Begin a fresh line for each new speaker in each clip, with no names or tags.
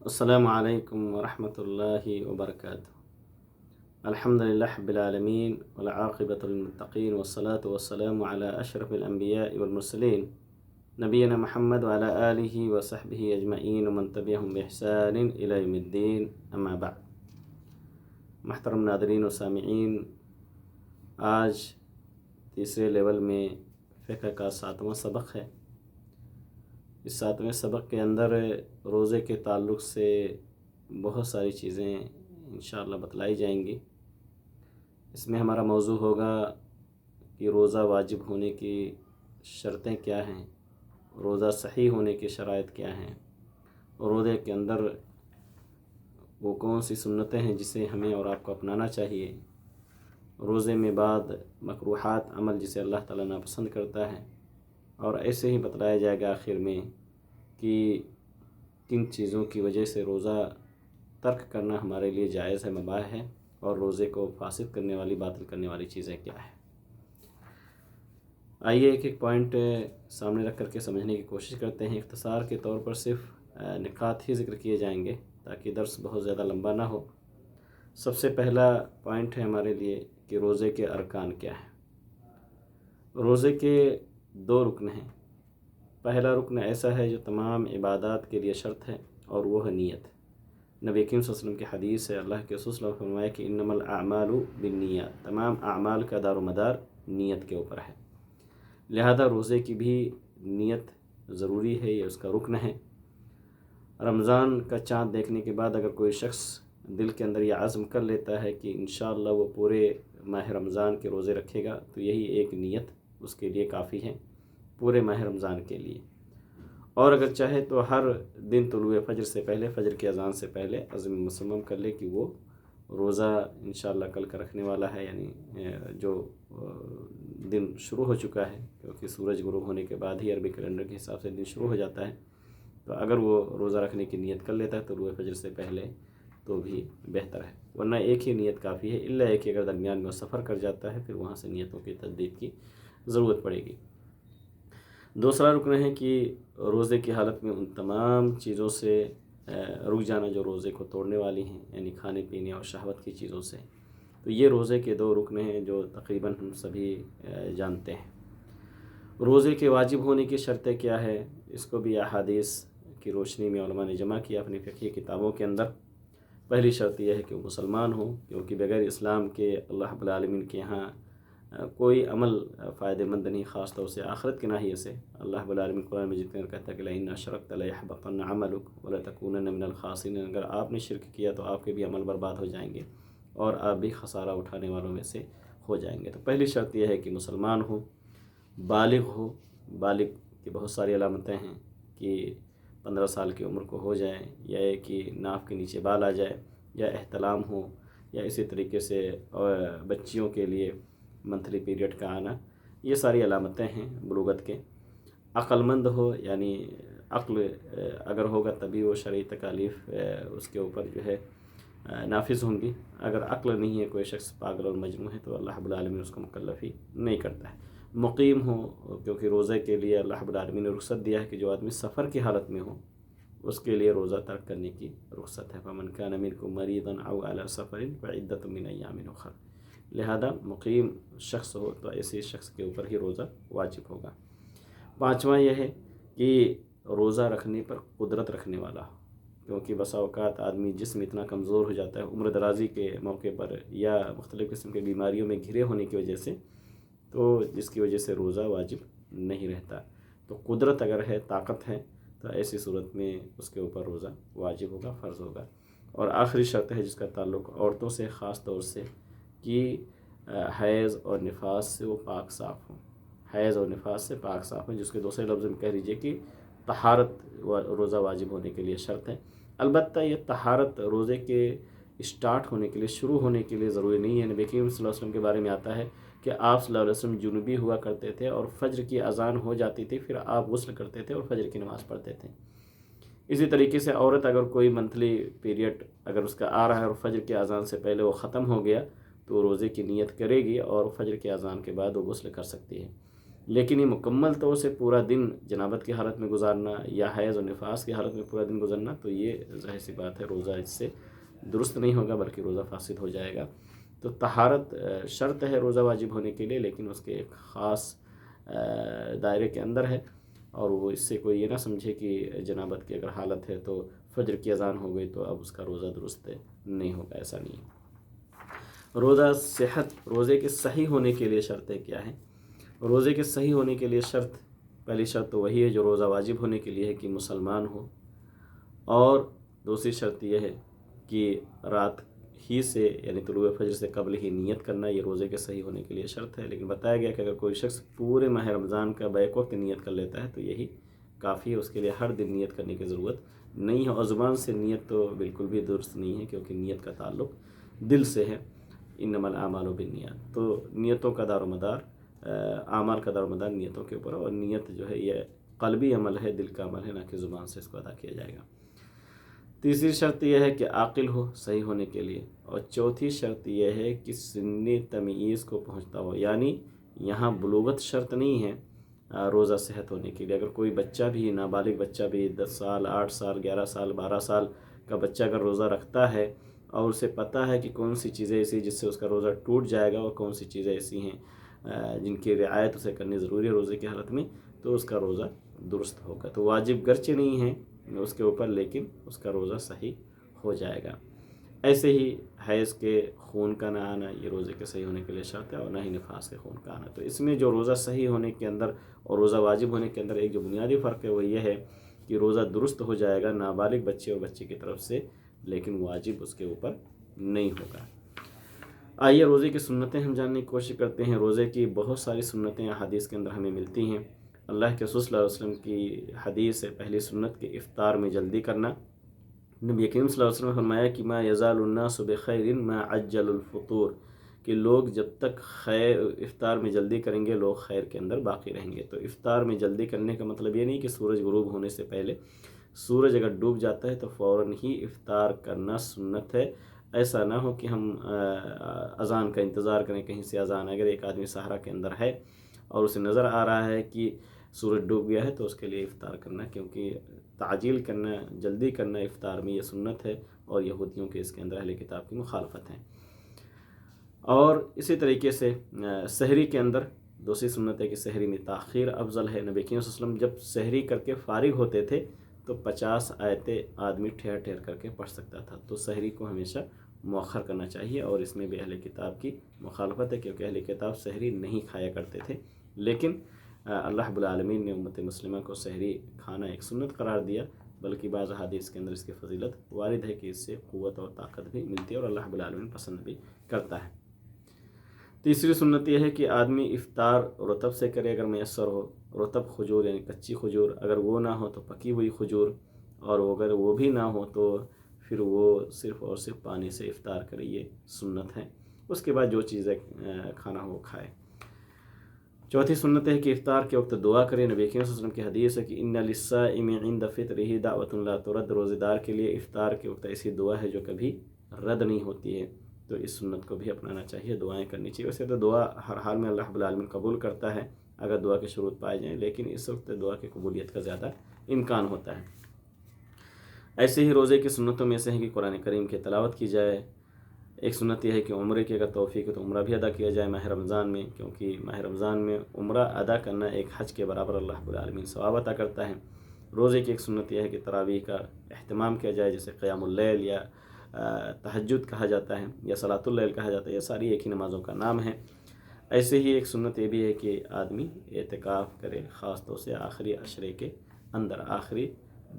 السلام علیکم ورحمۃ اللہ وبرکاتہ۔ الحمدللہ رب العالمین والعاقبۃ للمتقین والصلاة والسلام علی اشرف الانبیاء والمرسلین نبینا محمد وعلی آلہ وصحبہ اجمعین ومن تبعہم بإحسان الی یوم الدین، اما بعد۔ محترم ناظرین و سامعین، آج تیسرے لیول میں فقہ کا 7واں سبق ہے۔ اس 7ویں سبق کے اندر روزے کے تعلق سے بہت ساری چیزیں انشاءاللہ بتلائی جائیں گی۔ اس میں ہمارا موضوع ہوگا کہ روزہ واجب ہونے کی شرطیں کیا ہیں، روزہ صحیح ہونے کی شرائط کیا ہیں، روزے کے اندر وہ کون سی سنتیں ہیں جسے ہمیں اور آپ کو اپنانا چاہیے، روزے میں بعد مکروہات عمل جسے اللہ تعالیٰ ناپسند کرتا ہے، اور ایسے ہی بتلایا جائے گا آخر میں کہ کن چیزوں کی وجہ سے روزہ ترک کرنا ہمارے لیے جائز ہے، مباح ہے، اور روزے کو فاسد کرنے والی، باطل کرنے والی چیزیں کیا ہیں۔ آئیے ایک ایک پوائنٹ سامنے رکھ کر کے سمجھنے کی کوشش کرتے ہیں۔ اختصار کے طور پر صرف نکات ہی ذکر کیے جائیں گے تاکہ درس بہت زیادہ لمبا نہ ہو۔ سب سے پہلا پوائنٹ ہے ہمارے لیے کہ روزے کے ارکان کیا ہیں۔ روزے کے 2 رکن ہیں۔ پہلا رکن ایسا ہے جو تمام عبادات کے لیے شرط ہے، اور وہ ہے نیت۔ نبی کریم صلی اللہ علیہ وسلم کی حدیث ہے، اللہ کے رسول صلی اللہ علیہ وسلم نے فرمایا کہ انما الاعمال بالنیات، تمام اعمال کا دار و مدار نیت کے اوپر ہے، لہذا روزے کی بھی نیت ضروری ہے، یہ اس کا رکن ہے۔ رمضان کا چاند دیکھنے کے بعد اگر کوئی شخص دل کے اندر یہ عزم کر لیتا ہے کہ انشاءاللہ وہ پورے ماہ رمضان کے روزے رکھے گا، تو یہی ایک نیت اس کے لیے کافی ہے پورے ماہ رمضان کے لیے۔ اور اگر چاہے تو ہر دن طلوع فجر سے پہلے، فجر کی اذان سے پہلے عزم مصمم کر لے کہ وہ روزہ انشاءاللہ کل کا رکھنے والا ہے، یعنی جو دن شروع ہو چکا ہے، کیونکہ سورج غروب ہونے کے بعد ہی عربی کیلنڈر کے حساب سے دن شروع ہو جاتا ہے، تو اگر وہ روزہ رکھنے کی نیت کر لیتا ہے طلوع فجر سے پہلے تو بھی بہتر ہے، ورنہ ایک ہی نیت کافی ہے، الا ایک اگر درمیان میں سفر کر جاتا ہے پھر وہاں سے نیتوں کی تجدید کی ضرورت پڑے گی۔ دوسرا رکن ہے کہ روزے کی حالت میں ان تمام چیزوں سے رک جانا جو روزے کو توڑنے والی ہیں، یعنی کھانے پینے اور شہوت کی چیزوں سے۔ تو یہ روزے کے 2 رکن ہیں جو تقریباً ہم سبھی جانتے ہیں۔ روزے کے واجب ہونے کی شرطیں کیا ہے، اس کو بھی احادیث کی روشنی میں علماء نے جمع کیا اپنی فقہی کتابوں کے اندر۔ پہلی شرط یہ ہے کہ وہ مسلمان ہو، کیونکہ بغیر اسلام کے اللہ رب العالمین کے ہاں کوئی عمل فائدہ مند نہیں، خاص طور سے آخرت کے ناحیے سے۔ اللہ رب العالمین قرآن مجید میں کہتا ہے کہ لئن اشرکت لیحبطن عملک ولتکونن من الخاسرین، اگر آپ نے شرک کیا تو آپ کے بھی عمل برباد ہو جائیں گے اور آپ بھی خسارہ اٹھانے والوں میں سے ہو جائیں گے۔ تو پہلی شرط یہ ہے کہ مسلمان ہو، بالغ ہو۔ بالغ کی بہت ساری علامتیں ہیں کہ 15 سال کی عمر کو ہو جائے، یا کہ ناف کے نیچے بال آ جائے، یا احتلام ہو، یا اسی طریقے سے بچیوں کے لیے منتھلی پیریڈ کا آنا، یہ ساری علامتیں ہیں بلوغت کے۔ عقل مند ہو، یعنی عقل اگر ہوگا تبھی وہ شرعی تکالیف اس کے اوپر جو ہے نافذ ہوں گی۔ اگر عقل نہیں ہے، کوئی شخص پاگل اور مجنون ہے، تو اللہ رب العالمین اس کو مکلف ہی نہیں کرتا ہے۔ مقیم ہو، کیونکہ روزے کے لیے اللہ رب العالمین نے رخصت دیا ہے کہ جو آدمی سفر کی حالت میں ہو اس کے لیے روزہ ترک کرنے کی رخصت ہے۔ فَمَنْ كَانَ مِنْكُمْ مَرِيضًا أَوْ عَلَى سَفَرٍ فَعِدَّةٌ مِنْ أَيَّامٍ أُخَرَ، لہذا مقیم شخص ہو تو ایسے شخص کے اوپر ہی روزہ واجب ہوگا۔ 5واں یہ ہے کہ روزہ رکھنے پر قدرت رکھنے والا ہو، کیونکہ بسا اوقات آدمی جسم اتنا کمزور ہو جاتا ہے عمر درازی کے موقع پر، یا مختلف قسم کے بیماریوں میں گھرے ہونے کی وجہ سے، تو جس کی وجہ سے روزہ واجب نہیں رہتا۔ تو قدرت اگر ہے، طاقت ہے، تو ایسی صورت میں اس کے اوپر روزہ واجب ہوگا، فرض ہوگا۔ اور آخری شرط ہے جس کا تعلق عورتوں سے خاص طور سے، کہ حیض اور نفاس سے وہ پاک صاف ہوں، حیض اور نفاس سے پاک صاف ہوں، جس کے دوسرے لفظ میں کہہ لیجئے کہ طہارت روزہ واجب ہونے کے لیے شرط ہے۔ البتہ یہ طہارت روزے کے اسٹارٹ ہونے کے لیے، شروع ہونے کے لیے ضروری نہیں ہے۔ نبی کریم صلی اللہ علیہ وسلم کے بارے میں آتا ہے کہ آپ صلی اللہ علیہ وسلم جنوبی ہوا کرتے تھے، اور فجر کی اذان ہو جاتی تھی، پھر آپ غسل کرتے تھے اور فجر کی نماز پڑھتے تھے۔ اسی طریقے سے عورت اگر کوئی منتھلی پیریڈ اگر اس کا آ رہا ہے اور فجر کی اذان سے پہلے وہ ختم ہو گیا، تو روزے کی نیت کرے گی اور فجر کی اذان کے بعد وہ غسل کر سکتی ہے۔ لیکن یہ مکمل طور سے پورا دن جنابت کی حالت میں گزارنا یا حیض و نفاس کی حالت میں پورا دن گزرنا، تو یہ ظاہر سی بات ہے روزہ اس سے درست نہیں ہوگا بلکہ روزہ فاسد ہو جائے گا۔ تو طہارت شرط ہے روزہ واجب ہونے کے لیے، لیکن اس کے ایک خاص دائرے کے اندر ہے، اور وہ اس سے کوئی یہ نہ سمجھے کہ جنابت کی اگر حالت ہے تو فجر کی اذان ہو گئی تو اب اس کا روزہ درست نہیں ہوگا، ایسا نہیں ہے۔ روزے کے صحیح ہونے کے لیے شرطیں کیا ہیں؟ روزے کے صحیح ہونے کے لیے پہلی شرط تو وہی ہے جو روزہ واجب ہونے کے لیے ہے کہ مسلمان ہو، اور دوسری شرط یہ ہے کہ رات ہی سے یعنی طلوع فجر سے قبل ہی نیت کرنا، یہ روزے کے صحیح ہونے کے لیے شرط ہے۔ لیکن بتایا گیا کہ اگر کوئی شخص پورے ماہ رمضان کا بیک وقت نیت کر لیتا ہے تو یہی کافی ہے، اس کے لیے ہر دن نیت کرنے کی ضرورت نہیں ہے، اور زبان سے نیت تو بالکل بھی درست نہیں ہے، کیونکہ نیت کا تعلق دل سے ہے، انما الاعمال بالنیات۔ تو نیتوں کا دار و مدار، اعمال کا دار و مدار نیتوں کے اوپر، اور نیت جو ہے یہ قلبی عمل ہے، دل کا عمل ہے، نہ کہ زبان سے اس کو ادا کیا جائے گا۔ تیسری شرط یہ ہے کہ عاقل ہو صحیح ہونے کے لیے، اور چوتھی شرط یہ ہے کہ سن تمییز کو پہنچتا ہو، یعنی یہاں بلوغت شرط نہیں ہے روزہ صحت ہونے کے لیے۔ اگر کوئی بچہ بھی، نابالغ بچہ بھی 10 سال 8 سال 11 سال 12 سال کا بچہ اگر روزہ رکھتا ہے اور اسے پتہ ہے کہ کون سی چیزیں ایسی جس سے اس کا روزہ ٹوٹ جائے گا اور کون سی چیزیں ایسی ہیں جن کی رعایت اسے کرنی ضروری ہے روزے کی حالت میں، تو اس کا روزہ درست ہوگا۔ تو واجب گرچہ نہیں ہے اس کے اوپر، لیکن اس کا روزہ صحیح ہو جائے گا۔ ایسے ہی حیض کے خون کا نہ آنا یہ روزے کے صحیح ہونے کے لیے شرط ہے، اور نہ ہی نفاس کے خون کا آنا۔ تو اس میں جو روزہ صحیح ہونے کے اندر اور روزہ واجب ہونے کے اندر ایک جو بنیادی فرق ہے وہ یہ ہے کہ روزہ درست ہو جائے گا نابالغ بچے اور بچے کی طرف سے، لیکن واجب اس کے اوپر نہیں ہوگا۔ آئیے روزے کی سنتیں ہم جاننے کی کوشش کرتے ہیں۔ روزے کی بہت ساری سنتیں حدیث کے اندر ہمیں ملتی ہیں۔ اللہ کے رسول صلی اللہ علیہ وسلم کی حدیث ہے، پہلی سنت کے افطار میں جلدی کرنا۔ نبی کریم صلی اللہ علیہ وسلم نے فرمایا کہ ما یزال الناس بخیر ما عجل الفطور، کہ لوگ جب تک افطار میں جلدی کریں گے لوگ خیر کے اندر باقی رہیں گے۔ تو افطار میں جلدی کرنے کا مطلب یہ نہیں کہ سورج غروب ہونے سے پہلے، سورج اگر ڈوب جاتا ہے تو فوراً ہی افطار کرنا سنت ہے۔ ایسا نہ ہو کہ ہم اذان کا انتظار کریں، کہیں سے اذان، اگر ایک آدمی صحرا کے اندر ہے اور اسے نظر آ رہا ہے کہ سورج ڈوب گیا ہے تو اس کے لیے افطار کرنا، کیونکہ تعجیل کرنا، جلدی کرنا افطار میں یہ سنت ہے، اور یہودیوں کے اس کے اندر اہل کتاب کی مخالفت ہے۔ اور اسی طریقے سے سحری کے اندر دوسری سنت ہے کہ سحری میں تاخیر افضل ہے۔ نبی کریم صلی اللہ علیہ وسلم جب سحری کر کے فارغ ہوتے تھے تو 50 آیتیں آدمی ٹھہر ٹھہر کر کے پڑھ سکتا تھا۔ تو سحری کو ہمیشہ مؤخر کرنا چاہیے، اور اس میں بھی اہل کتاب کی مخالفت ہے، کیونکہ اہل کتاب سحری نہیں کھایا کرتے تھے، لیکن اللہ رب العالمین نے امت مسلمہ کو سحری کھانا ایک سنت قرار دیا، بلکہ بعض احادیث کے اندر اس کی فضیلت وارد ہے کہ اس سے قوت اور طاقت بھی ملتی ہے، اور اللہ رب العالمین پسند بھی کرتا ہے۔ تیسری سنت یہ ہے کہ آدمی افطار رطب سے کرے اگر میسر ہو، رطب کھجور یعنی کچی کھجور، اگر وہ نہ ہو تو پکی ہوئی کھجور، اور اگر وہ بھی نہ ہو تو پھر وہ صرف اور صرف پانی سے افطار کرے، یہ سنت ہے۔ اس کے بعد جو چیزیں کھانا ہو وہ کھائے۔ چوتھی سنت ہے کہ افطار کے وقت دعا کرے۔ نبی کریم صلی اللہ علیہ وسلم کی حدیث ہے کہ ان للصائم عند فطرہ دعوۃ لا ترد، روزے دار کے لیے افطار کے وقت ایسی دعا ہے جو کبھی رد نہیں ہوتی ہے، تو اس سنت کو بھی اپنانا چاہیے، دعائیں کرنی چاہیے۔ ویسے تو دعا ہر حال میں اللہ رب العالمین قبول کرتا ہے اگر دعا کے شروط پائے جائیں، لیکن اس وقت دعا کی قبولیت کا زیادہ امکان ہوتا ہے۔ ایسے ہی روزے کی سنتوں میں سے ہے کہ قرآن کریم کی تلاوت کی جائے۔ ایک سنت یہ ہے کہ عمرے کی اگر توفیق ہے تو عمرہ بھی ادا کیا جائے ماہ رمضان میں، کیونکہ ماہ رمضان میں عمرہ ادا کرنا ایک حج کے برابر اللہ رب العالمین ثواب عطا کرتا ہے۔ روزے کی ایک سنت یہ ہے کہ تراویح کا اہتمام کیا جائے، جسے قیام اللیل یا تہجد کہا جاتا ہے، یا صلاۃ اللیل کہا جاتا ہے، یہ ساری ایک ہی نمازوں کا نام ہے۔ ایسے ہی ایک سنت یہ بھی ہے کہ آدمی اعتکاف کرے، خاص طور سے آخری عشرے کے اندر، آخری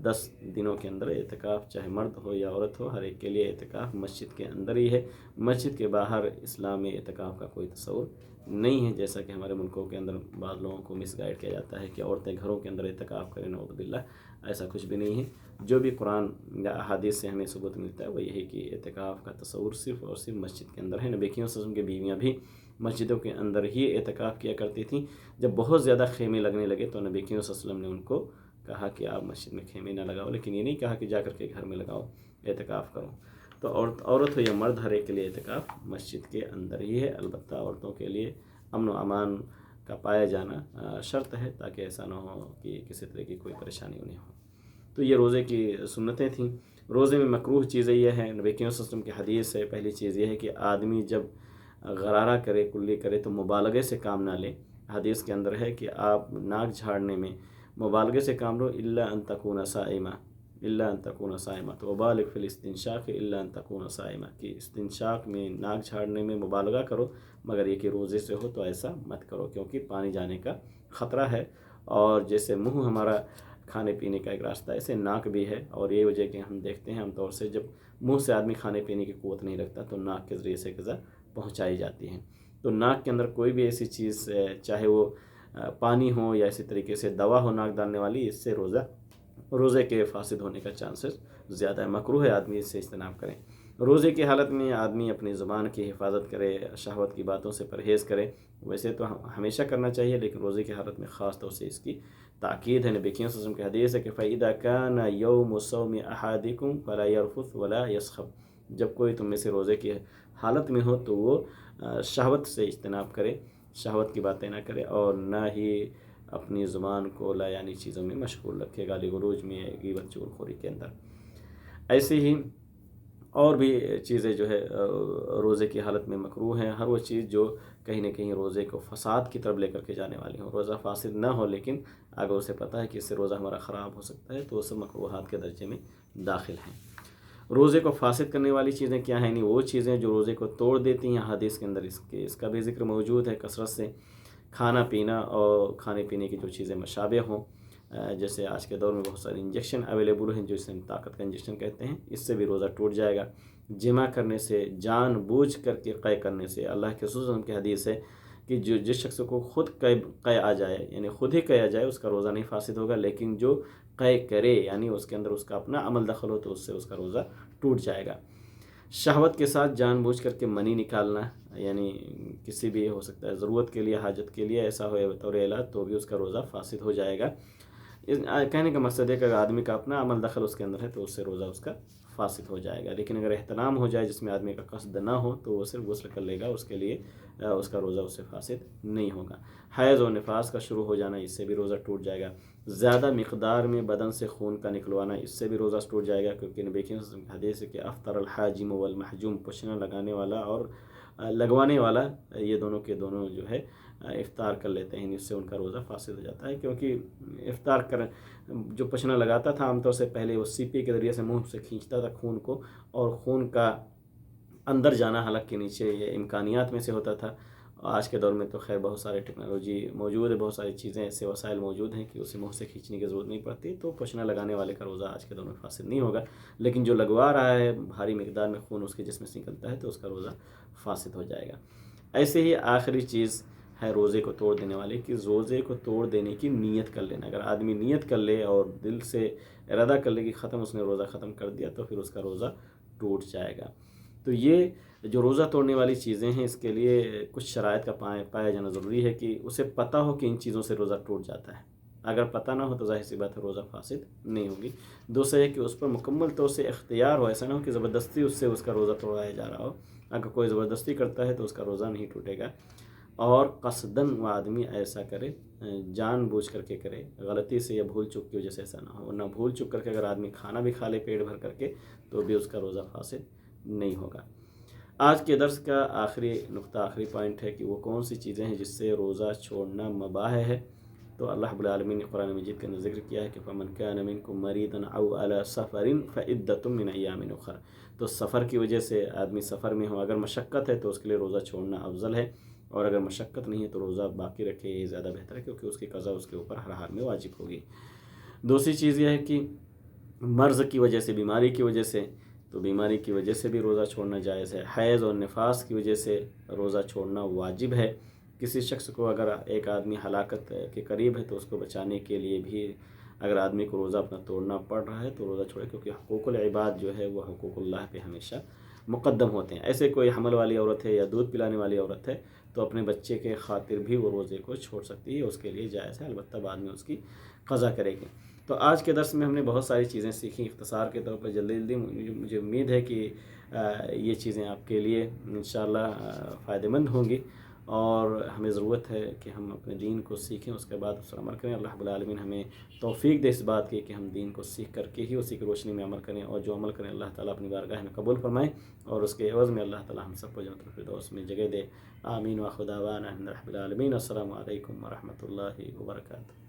10 دنوں کے اندر اعتکاف، چاہے مرد ہو یا عورت ہو، ہر ایک کے لیے اعتکاف مسجد کے اندر ہی ہے۔ مسجد کے باہر اسلام میں اعتکاف کا کوئی تصور نہیں ہے، جیسا کہ ہمارے ملکوں کے اندر بعض لوگوں کو مس گائیڈ کیا جاتا ہے کہ عورتیں گھروں کے اندر اعتکاف کریں، نعوذ باللہ، ایسا کچھ بھی نہیں ہے۔ جو بھی قرآن یا احادیث سے ہمیں ثبوت ملتا ہے وہ یہی کہ اعتکاف کا تصور صرف اور صرف مسجد کے اندر ہے۔ نبی کریم صلی اللہ علیہ وسلم کی بیویاں بھی مسجدوں کے اندر ہی اعتکاف کیا کرتی تھیں۔ جب بہت زیادہ خیمے لگنے لگے تو نبی کریم صلی اللہ علیہ وسلم نے ان کو کہا کہ آپ مسجد میں خیمے نہ لگاؤ، لیکن یہ نہیں کہا کہ جا کر کے گھر میں لگاؤ، اعتکاف کرو۔ تو عورت ہو یا مرد، ہر ایک کے لیے اعتکاف مسجد کے اندر ہی ہے۔ البتہ عورتوں کے لیے امن و امان کا پایا جانا شرط ہے، تاکہ ایسا نہ ہو کہ کسی طرح کی کوئی پریشانی انہیں ہو۔ تو یہ روزے کی سنتیں تھیں۔ روزے میں مکروہ چیزیں یہ ہیں، نبی کریم صلی اللہ علیہ وسلم کی حدیث ہے، پہلی چیز یہ ہے کہ آدمی جب غرارہ کرے، کلی کرے، تو مبالغے سے کام نہ لے۔ حدیث کے اندر ہے کہ آپ ناک جھاڑنے میں مبالغے سے کام لو، الا ان تکون صائمہ، الا ان تکون صائمہ، تو وبالغ فی الاستنشاق الا ان تکون صائمہ، کہ استنشاق میں، ناک جھاڑنے میں مبالغہ کرو، مگر یہ کہ روزے سے ہو تو ایسا مت کرو، کیونکہ پانی جانے کا خطرہ ہے۔ اور جیسے منہ ہمارا کھانے پینے کا ایک راستہ ہے، ایسے ناک بھی ہے، اور یہ وجہ کہ ہم دیکھتے ہیں عام طور سے جب منہ سے آدمی کھانے پینے کی قوت نہیں رکھتا تو ناک کے ذریعے سے غذا پہنچائی جاتی ہے۔ تو ناک کے اندر کوئی بھی ایسی چیز، چاہے وہ پانی ہو یا اسی طریقے سے دوا ہو ناک ڈالنے والی، اس سے روزے کے فاسد ہونے کا چانسز زیادہ ہے، مکروہ ہے آدمی اس سے اجتناب کریں۔ روزے کی حالت میں آدمی اپنی زبان کی حفاظت کرے، شہوت کی باتوں سے پرہیز کرے، ویسے تو ہمیشہ کرنا چاہیے، لیکن روزے کی حالت میں خاص طور سے اس کی تاکید ہے۔ نبی کریم صلی اللہ علیہ وسلم کی حدیث ہے کہ فَإِذَا كَانَ يَوْمُ صَوْمِ أَحَدِكُمْ فَلَا يَرْفُثْ وَلَا يَسْخَبْ، جب کوئی تم میں سے روزے کی حالت میں ہو تو وہ شہوت سے اجتناب کرے، شہوت کی باتیں نہ کرے، اور نہ ہی اپنی زبان کو لا یعنی چیزوں میں مشغول رکھے، گالی گلوچ میں، غیبت چغلخوری کے اندر۔ ایسے ہی اور بھی چیزیں جو ہے روزے کی حالت میں مکروہ ہیں، ہر وہ چیز جو کہیں نہ کہیں روزے کو فساد کی طرف لے کر کے جانے والی ہوں۔ روزہ فاسد نہ ہو، لیکن اگر اسے پتہ ہے کہ اس سے روزہ ہمارا خراب ہو سکتا ہے، تو وہ سب مکروہات کے درجے میں داخل ہیں۔ روزے کو فاسد کرنے والی چیزیں کیا ہیں؟ وہ چیزیں جو روزے کو توڑ دیتی ہیں، حدیث کے اندر اس کا بھی ذکر موجود ہے کثرت سے۔ کھانا پینا اور کھانے پینے کی جو چیزیں مشابہ ہوں، جیسے آج کے دور میں بہت سارے انجیکشن اویلیبل ہیں، جو اسے طاقت کا انجیکشن کہتے ہیں، اس سے بھی روزہ ٹوٹ جائے گا۔ جمع کرنے سے، جان بوجھ کر کے قے کرنے سے، اللہ کے رسول صلی اللہ علیہ وسلم کی حدیث ہے کہ جس شخص کو خود قے آ جائے، یعنی خود ہی قے آ جائے، اس کا روزہ نہیں فاسد ہوگا، لیکن جو قے کرے، یعنی اس کے اندر اس کا اپنا عمل دخل ہو، تو اس سے اس کا روزہ ٹوٹ جائے گا۔ شہوت کے ساتھ جان بوجھ کر کے منی نکالنا، یعنی کسی بھی ہو سکتا ہے ضرورت کے لیے، حاجت کے لیے ایسا ہو بطور علاج، تو بھی اس کا روزہ فاسد ہو جائے گا۔ کہنے کا مقصد ہے کہ اگر آدمی کا اپنا عمل دخل اس کے اندر ہے تو اس سے روزہ اس کا فاسد ہو جائے گا، لیکن اگر احتلام ہو جائے جس میں آدمی کا قصد نہ ہو تو وہ صرف غسل کر لے گا، اس کے لیے اس کا روزہ اس سے فاسد نہیں ہوگا۔ حیض و نفاس کا شروع ہو جانا، اس سے بھی روزہ ٹوٹ جائے گا۔ زیادہ مقدار میں بدن سے خون کا نکلوانا، اس سے بھی روزہ ٹوٹ جائے گا، کیونکہ نبی کریم صلی اللہ علیہ وسلم کی حدیث ہے کہ افطر الحاجم والمحجوم، پشنا لگانے والا اور لگوانے والا، یہ دونوں کے دونوں جو ہے افطار کر لیتے ہیں، اس سے ان کا روزہ فاسد ہو جاتا ہے، کیونکہ افطار جو پشنا لگاتا تھا عام طور سے پہلے وہ سیپی کے ذریعے سے منہ سے کھینچتا تھا خون کو، اور خون کا اندر جانا حلق کے نیچے یہ امکانیات میں سے ہوتا تھا۔ آج کے دور میں تو خیر بہت سارے ٹیکنالوجی موجود ہے، بہت ساری چیزیں، ایسے وسائل موجود ہیں کہ اسے منہ سے کھینچنے کی ضرورت نہیں پڑتی، تو پشنا لگانے والے کا روزہ آج کے دور میں فاسد نہیں ہوگا، لیکن جو لگوا رہا ہے بھاری مقدار میں خون اس کے جسم سے نکلتا ہے تو اس کا روزہ فاسد ہو جائے گا۔ ایسے ہی آخری چیز ہے روزے کو توڑ دینے والی، کہ روزے کو توڑ دینے کی نیت کر لینا۔ اگر آدمی نیت کر لے اور دل سے ارادہ کر لے کہ اس نے روزہ ختم کر دیا، تو پھر اس کا روزہ ٹوٹ جائے گا۔ تو یہ جو روزہ توڑنے والی چیزیں ہیں، اس کے لیے کچھ شرائط کا پایا جانا ضروری ہے، کہ اسے پتہ ہو کہ ان چیزوں سے روزہ ٹوٹ جاتا ہے۔ اگر پتہ نہ ہو تو ظاہر سی بات ہے روزہ فاسد نہیں ہوگی۔ دوسرا یہ کہ اس پر مکمل طور سے اختیار ہو، ایسا نہ ہو کہ زبردستی اس سے اس کا روزہ توڑایا جا رہا ہو۔ اگر کوئی زبردستی کرتا ہے تو اس کا روزہ نہیں ٹوٹے گا، اور قصداً وہ آدمی ایسا کرے، جان بوجھ کر کے کرے، غلطی سے یا بھول چک کی وجہ سے ایسا نہ ہو، ورنہ بھول چک کر کے اگر آدمی کھانا بھی کھا لے پیٹ بھر کر کے تو بھی اس کا روزہ فاسد نہیں ہوگا۔ آج کے درس کا آخری نقطہ، آخری پوائنٹ ہے کہ وہ کون سی چیزیں ہیں جس سے روزہ چھوڑنا مباح ہے۔ تو اللہ رب العالمین نے قرآن مجید کے اندر ذکر کیا ہے کہ فَمَنْ كَانَ مِنْكُمْ مَرِيضًا أَوْ عَلَى سَفَرٍ فَعِدَّةٌ مِّنْ أَيَّامٍ أُخَرَ، تو سفر کی وجہ سے آدمی سفر میں ہو، اگر مشقت ہے تو اس کے لیے روزہ چھوڑنا افضل ہے، اور اگر مشقت نہیں ہے تو روزہ باقی رکھے، یہ زیادہ بہتر ہے، کیونکہ اس کی قضا اس کے اوپر ہر حال میں واجب ہوگی۔ دوسری چیز یہ ہے کہ مرض کی وجہ سے، بیماری کی وجہ سے، تو بیماری کی وجہ سے بھی روزہ چھوڑنا جائز ہے۔ حیض اور نفاس کی وجہ سے روزہ چھوڑنا واجب ہے۔ کسی شخص کو اگر ایک آدمی ہلاکت کے قریب ہے تو اس کو بچانے کے لیے بھی اگر آدمی کو روزہ اپنا توڑنا پڑ رہا ہے تو روزہ چھوڑے، کیونکہ حقوق العباد جو ہے وہ حقوق اللہ پہ ہمیشہ مقدم ہوتے ہیں۔ ایسے کوئی حمل والی عورت ہے یا دودھ پلانے والی عورت ہے تو اپنے بچے کے خاطر بھی وہ روزے کو چھوڑ سکتی ہے، اس کے لیے جائز ہے، البتہ بعد میں اس کی قضا کرے گی۔ تو آج کے درس میں ہم نے بہت ساری چیزیں سیکھیں اختصار کے طور پر، جلدی مجھے امید ہے کہ یہ چیزیں آپ کے لیے انشاءاللہ فائدہ مند ہوں گی، اور ہمیں ضرورت ہے کہ ہم اپنے دین کو سیکھیں، اس کے بعد اس پر عمل کریں۔ اللہ رب العالمین ہمیں توفیق دے اس بات کی کہ ہم دین کو سیکھ کر کے ہی اسی کی روشنی میں عمل کریں، اور جو عمل کریں اللہ تعالیٰ اپنی بارگاہ میں قبول فرمائیں، اور اس کے عوض میں اللہ تعالیٰ ہم سب کو جنت الفردوس میں جگہ دے۔ آمین وآخر دعوانا الحمد للہ رب العالمین۔ السلام علیکم ورحمۃ اللہ وبرکاتہ۔